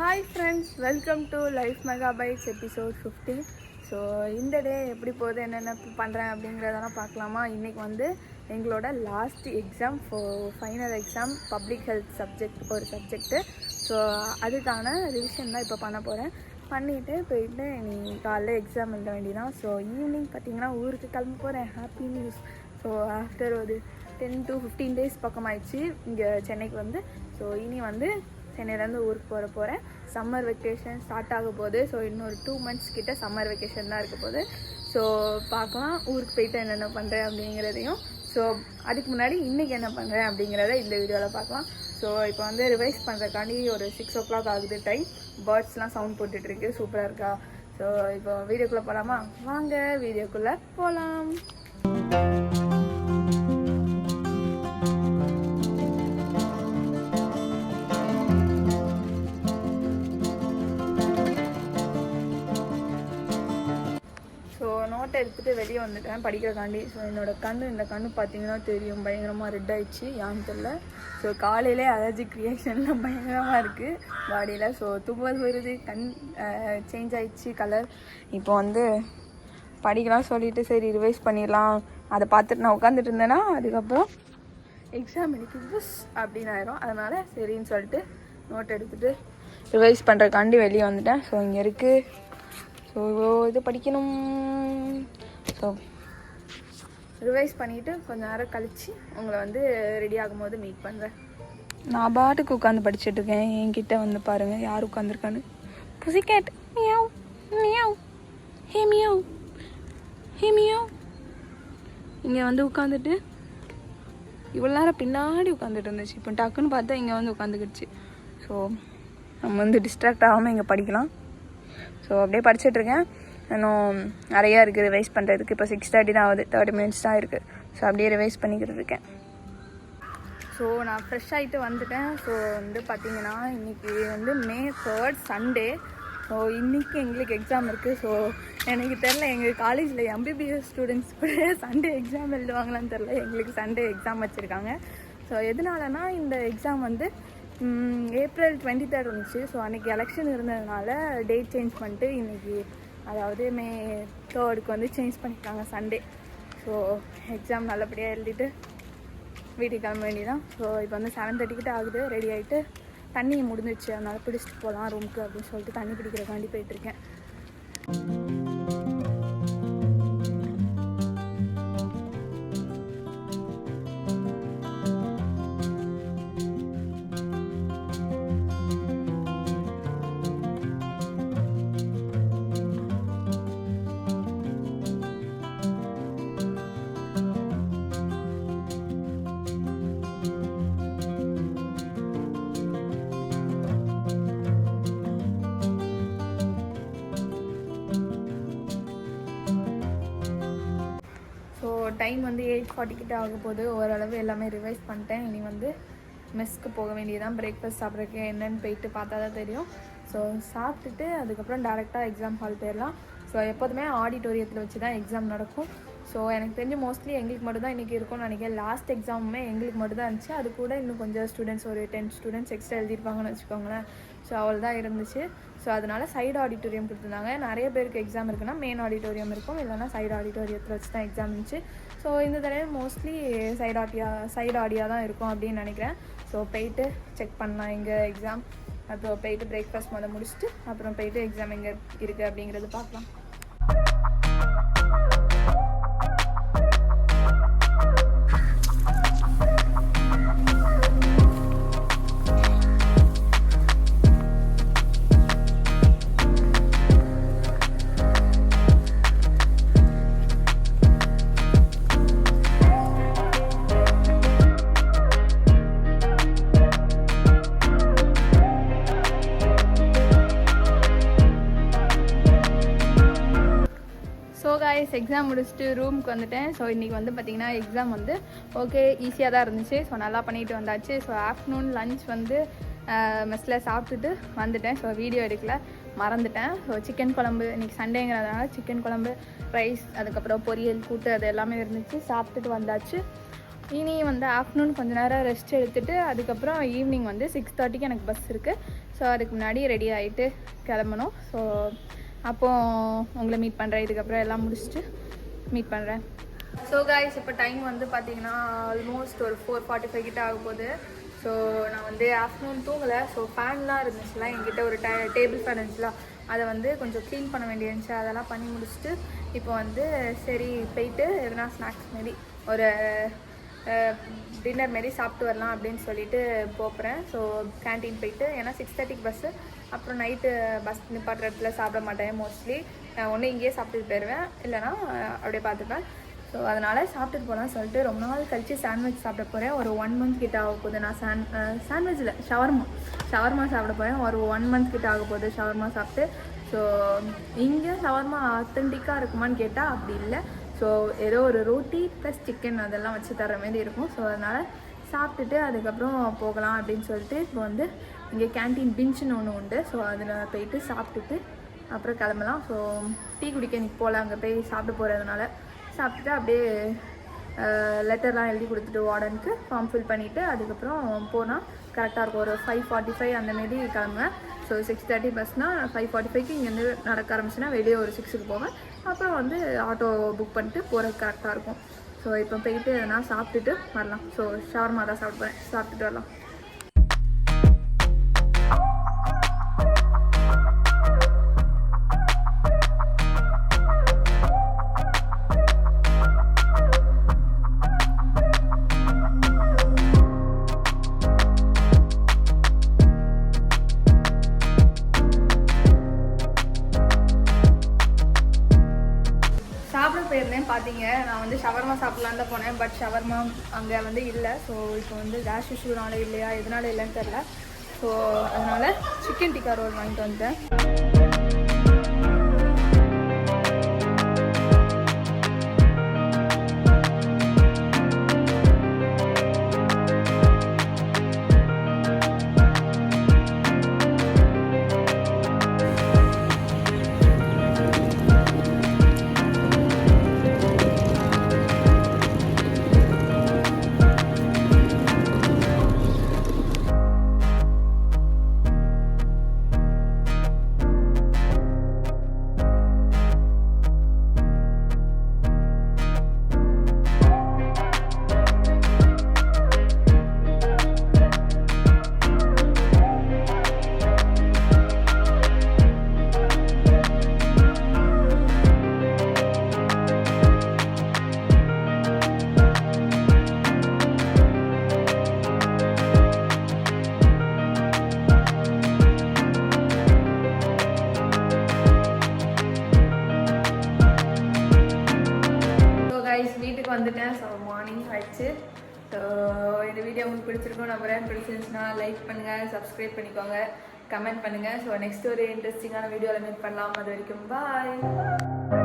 Hi friends, welcome to life megabytes episode 15. So இந்த டே எப்படி போகுது, என்னென்ன பண்ணுறேன் அப்படிங்கிறதெல்லாம் பார்க்கலாமா. இன்றைக்கி வந்து எங்களோட last exam, final exam, public health ஒரு சப்ஜெக்ட்டு. ஸோ அதுக்கான ரிவிஷன் தான் இப்போ பண்ண போகிறேன். பண்ணிவிட்டு போயிட்டு நீ காலைல எக்ஸாம் எழுத வேண்டியதான். ஸோ ஈவினிங் பார்த்திங்கன்னா ஊருக்கு கிளம்ப போகிறேன். Happy news. ஸோ ஆஃப்டர் ஒரு 10 to 15 டேஸ் பக்கம் ஆயிடுச்சு இங்கே சென்னைக்கு வந்து. ஸோ இனி வந்து சென்னையிலேருந்து ஊருக்கு போகிறேன். சம்மர் வெக்கேஷன் ஸ்டார்ட் ஆக போகுது. ஸோ இன்னொரு 2 months கிட்ட சம்மர் வெக்கேஷன் தான் இருக்க போகுது. ஸோ பார்க்கலாம் ஊருக்கு போயிட்டு என்னென்ன பண்ணுறேன் அப்படிங்கிறதையும். ஸோ அதுக்கு முன்னாடி இன்றைக்கி என்ன பண்ணுறேன் அப்படிங்கிறத இந்த வீடியோவில் பார்க்கலாம். ஸோ இப்போ வந்து ரிவைஸ் பண்ணுறதுக்காண்டி ஒரு 6 o'clock ஆகுது டைம். பேர்ட்ஸ்லாம் சவுண்ட் போட்டுட்ருக்கு, சூப்பராக இருக்கா. ஸோ இப்போ வீடியோக்குள்ளே போகலாமா? வாங்க வீடியோக்குள்ளே போகலாம். நோட்டை எடுத்துகிட்டு வெளியே வந்துட்டேன் படிக்கிறக்காண்டி. ஸோ இந்த கண்ணு பார்த்தீங்கன்னா தெரியும், பயங்கரமாக ரெட் ஆகிடுச்சு, யான்னு தெரில. ஸோ காலையிலே அலர்ஜிக் ரியாக்ஷன்லாம் பயங்கரமாக இருக்குது பாடியில். ஸோ தும்மல் வருது, கண் சேஞ்ச் ஆகிடுச்சு கலர். இப்போ வந்து படிக்கலாம் சொல்லிவிட்டு சரி ரிவைஸ் பண்ணிடலாம் அதை பார்த்துட்டு நான் உட்காந்துட்டு இருந்தேன்னா அதுக்கப்புறம் எக்ஸாம் எனக்கு புஷ் அப்படின்னு ஆயிரும். அதனால் சரின்னு சொல்லிட்டு நோட் எடுத்துகிட்டு ரிவைஸ் பண்ணுறக்காண்டி வெளியே வந்துட்டேன். ஸோ இங்கே இருக்குது. ஸோ இது படிக்கணும். ஸோ ரிவைஸ் பண்ணிவிட்டு கொஞ்சம் நேரம் கழித்து உங்களை வந்து ரெடி ஆகும்போது மீட் பண்ணுறேன். நான் பாட்டுக்கு உட்காந்து படிச்சுட்ருக்கேன். என்கிட்ட வந்து பாருங்கள் யார் உட்காந்துருக்கான்னு. புசிகேட் மியாவ் மியாவ் ஹே மியாவ் ஹே மியாவ். இங்கே வந்து உட்காந்துட்டு இவ்வளோ நேரம் பின்னாடி உட்காந்துட்டு இருந்துச்சு. இப்போ டக்குன்னு பார்த்தா இங்கே வந்து உட்காந்துக்கிடுச்சு. ஸோ நம்ம வந்து டிஸ்ட்ராக்ட் ஆகாமல் இங்கே படிக்கலாம். ஸோ அப்படியே படிச்சுட்ருக்கேன். இன்னும் நிறையா இருக்குது ரிவைஸ் பண்ணுறதுக்கு. இப்போ 6:30 தான் ஆகுது, 30 minutes தான் இருக்குது. ஸோ அப்படியே ரிவைஸ் பண்ணிக்கிட்டு இருக்கேன். ஸோ நான் ஃப்ரெஷ் ஆகிட்டு வந்துட்டேன். ஸோ வந்து பார்த்திங்கன்னா இன்றைக்கி வந்து May 3rd சண்டே. ஸோ இன்றைக்கி எங்களுக்கு எக்ஸாம் இருக்குது. ஸோ எனக்கு தெரில எங்கள் காலேஜில் MBBS ஸ்டூடெண்ட்ஸ் கூட சண்டே எக்ஸாம் எழுதுவாங்களான்னு தெரில. எங்களுக்கு சண்டே எக்ஸாம் வச்சுருக்காங்க. ஸோ எதனாலனா இந்த எக்ஸாம் வந்து April 23rd வந்துச்சு. ஸோ அன்றைக்கி எலெக்ஷன் இருந்ததுனால டேட் சேஞ்ச் பண்ணிட்டு இன்றைக்கி, அதாவது May 3rd வந்து சேஞ்ச் பண்ணிட்டாங்க சண்டே. ஸோ எக்ஸாம் நல்லபடியாக எழுதிட்டு வீட்டுக்கு கிளம்ப வேண்டியதான். ஸோ இப்போ வந்து 7:30 கிட்ட ஆகுது. ரெடி ஆகிட்டு தண்ணி முடிஞ்சிடுச்சு, அதனால் பிடிச்சிட்டு போகலாம் ரூமுக்கு அப்படின்னு சொல்லிட்டு தண்ணி பிடிக்கிறக்காண்டி போயிட்டுருக்கேன். டைம் வந்து 8:40 கிட்ட ஆக போகுது. ஓரளவு எல்லாமே ரிவைஸ் பண்ணிட்டேன். இனி வந்து மெஸ்க்கு போக வேண்டியதான். பிரேக்ஃபாஸ்ட் சாப்பிட்றதுக்கு என்னென்னு போயிட்டு பார்த்தா தான் தெரியும். ஸோ சாப்பிட்டுட்டு அதுக்கப்புறம் டேரெக்டாக எக்ஸாம் ஹால் போயிடலாம். ஸோ எப்போதுமே ஆடிட்டோரியத்தில் வச்சு தான் எக்ஸாம் நடக்கும். ஸோ எனக்கு தெரிஞ்சு மோஸ்ட்லி எங்களுக்கு மட்டும் தான் இன்றைக்கி இருக்கும்னு நினைக்கிறேன். லாஸ்ட் எக்ஸாமுமே எங்களுக்கு மட்டும் தான் இருந்துச்சு. அது கூட இன்னும் கொஞ்சம் ஸ்டூடெண்ட்ஸ், ஒரு 10 ஸ்டூடெண்ட்ஸ் எக்ஸ்ட்ரா எழுதியிருப்பாங்கன்னு வச்சுக்கோங்களேன். ஸோ அவ்வளோ தான் இருந்துச்சு. ஸோ அதனால் சைடு ஆடிட்டோரியம் கொடுத்துருந்தாங்க. நிறைய பேருக்கு எக்ஸாம் இருக்குன்னா மெயின் ஆடிட்டோரியம் இருக்கும், இல்லைனா சைடு ஆடிட்டோரியத்தில் வச்சு தான் எக்ஸாம் இருந்துச்சு. ஸோ இந்த தடவை மோஸ்ட்லி சைடு ஆடியாக தான் இருக்கும் அப்படின்னு நினைக்கிறேன். ஸோ போயிட்டு செக் பண்ணலாம் எங்கே எக்ஸாம். அப்புறம் போயிட்டு பிரேக்ஃபாஸ்ட் முடிச்சுட்டு அப்புறம் போயிட்டு எக்ஸாம் எங்கே இருக்குது அப்படிங்கிறது பார்க்கலாம். எக்ஸாம் முடிச்சுட்டு ரூமுக்கு வந்துட்டேன். ஸோ இன்றைக்கி வந்து பார்த்திங்கன்னா எக்ஸாம் வந்து ஓகே ஈஸியாக தான் இருந்துச்சு. ஸோ நல்லா பண்ணிட்டு வந்தாச்சு. ஸோ ஆஃப்டர்நூன் லன்ச் வந்து மெஸ்ஸில் சாப்பிட்டுட்டு வந்துட்டேன். ஸோ வீடியோ எடுக்கல, மறந்துட்டேன். ஸோ சிக்கன் குழம்பு, இன்றைக்கி சண்டேங்கிறதுனால சிக்கன் குழம்பு, ரைஸ், அதுக்கப்புறம் பொரியல், கூட்டு, அது எல்லாமே இருந்துச்சு. சாப்பிட்டுட்டு வந்தாச்சு. இனி வந்து ஆஃப்டர்நூன் கொஞ்சம் நேரம் ரெஸ்ட் எடுத்துகிட்டு அதுக்கப்புறம் ஈவினிங் வந்து 6:30க்கு எனக்கு பஸ் இருக்குது. ஸோ அதுக்கு முன்னாடி ரெடி ஆகிட்டு கிளம்பணும். ஸோ அப்போது உங்களை மீட் பண்ணுறேன். இதுக்கப்புறம் எல்லாம் முடிச்சுட்டு மீட் பண்ணுறேன். ஸோ காய்ஸ் இப்போ டைம் வந்து பார்த்திங்கன்னா ஆல்மோஸ்ட் ஒரு 4:45 கிட்ட ஆக போகுது. ஸோ நான் வந்து ஆஃப்டர்நூன் தூங்கலை. ஸோ ஃபேன்லாம் இருந்துச்சுல என்கிட்ட ஒரு டேபிள் ஃபேன் இருந்துச்சுல அதை வந்து கொஞ்சம் க்ளீன் பண்ண வேண்டியிருந்துச்சு. அதெல்லாம் பண்ணி முடிச்சுட்டு இப்போ வந்து சரி போயிட்டு எதுனா ஸ்நாக்ஸ் மாரி ஒரு டின்னர் மாரி சாப்பிட்டு வரலாம் அப்படின்னு சொல்லிட்டு போகிறேன். ஸோ கேன்டீன் போயிட்டு ஏன்னா 6:30க்கு பஸ்ஸு. அப்புறம் நைட்டு பஸ் நிப்பாட்டுற இடத்துல சாப்பிட மாட்டேன் மோஸ்ட்லி. ஒன்று இங்கேயே சாப்பிட்டுட்டு போயிடுவேன், இல்லைனா அப்படியே பார்த்துப்பேன். ஸோ அதனால் சாப்பிட்டுட்டு போகலான்னு சொல்லிட்டு ரொம்ப நாள் கழித்து சாண்ட்விச் சாப்பிட போகிறேன். ஒரு 1 மந்த் கிட்ட ஆக போகுது. நான் சாண்ட்விச்சில் ஷவர்மா சாப்பிட போகிறேன். ஒரு 1 மந்த் கிட்ட ஆக போகுது ஷவர்மா சாப்பிட்டு. ஸோ இங்கே ஷவர்மா ஆத்தென்டிக்காக இருக்குமான்னு கேட்டால் அப்படி இல்லை. ஸோ ஏதோ ஒரு ரோட்டி ப்ளஸ் சிக்கன் அதெல்லாம் வச்சு தர மாதிரி இருக்கும். ஸோ அதனால் சாப்பிட்டுட்டு அதுக்கப்புறம் போகலாம் அப்படின்னு சொல்லிட்டு இப்போ வந்து இங்கே கேன்டீன் பிஞ்சுன்னு ஒன்று உண்டு. ஸோ அதில் போயிட்டு சாப்பிட்டுட்டு அப்புறம் கிளம்பலாம். ஸோ டீ குடிக்க இன்றைக்கி போகலாம். அங்கே போய் சாப்பிட்டு போகிறதுனால சாப்பிட்டுட்டு அப்படியே லெட்டர்லாம் எழுதி கொடுத்துட்டு வார்டனுக்கு ஃபார்ம் ஃபில் பண்ணிவிட்டு அதுக்கப்புறம் போனால் கரெக்டாக இருக்கும். ஒரு 5:45 அந்தமாரி கிளம்புவேன். ஸோ 6:30 பஸ்னால் 5:45க்கு இங்கேருந்து நடக்க ஆரம்பிச்சுன்னா வெளியே ஒரு 6க்கு போவேன். அப்புறம் வந்து ஆட்டோ புக் பண்ணிட்டு போகிறதுக்கு கரெக்டாக இருக்கும். ஸோ இப்போ போயிட்டு நான் சாப்பிட்டுட்டு வரலாம். ஸோ ஷவர்மா தான் சாப்பிட்டு போகிறேன், சாப்பிட்டுட்டு வரலாம். போயிருந்தேன் பார்த்தீங்க. நான் வந்து ஷவர்மா சாப்பிட்லான்னு தான் போனேன். பட் ஷவர்மா அங்கே வந்து இல்லை. ஸோ இப்போ வந்து கேஸ் இஷ்யூனால இல்லையா எதனால இல்லைன்னு தெரில. ஸோ அதனால் சிக்கன் டிக்கா ரோல் வாங்கிட்டு வந்தேன். வீட்டுக்கு வந்துட்டேன். ஸோ மார்னிங் ஆயிடுச்சு. ஸோ இந்த வீடியோ உங்களுக்கு பிடிச்சிருக்கும் நம்புறேன். பிடிச்சிருந்துச்சுன்னா லைக் பண்ணுங்கள், சப்ஸ்கிரைப் பண்ணிக்கோங்க, கமெண்ட் பண்ணுங்கள். ஸோ நெக்ஸ்ட் ஒரு இன்ட்ரெஸ்டிங்கான வீடியோவில் மீட் பண்ணலாம். அது வரைக்கும் பாய்.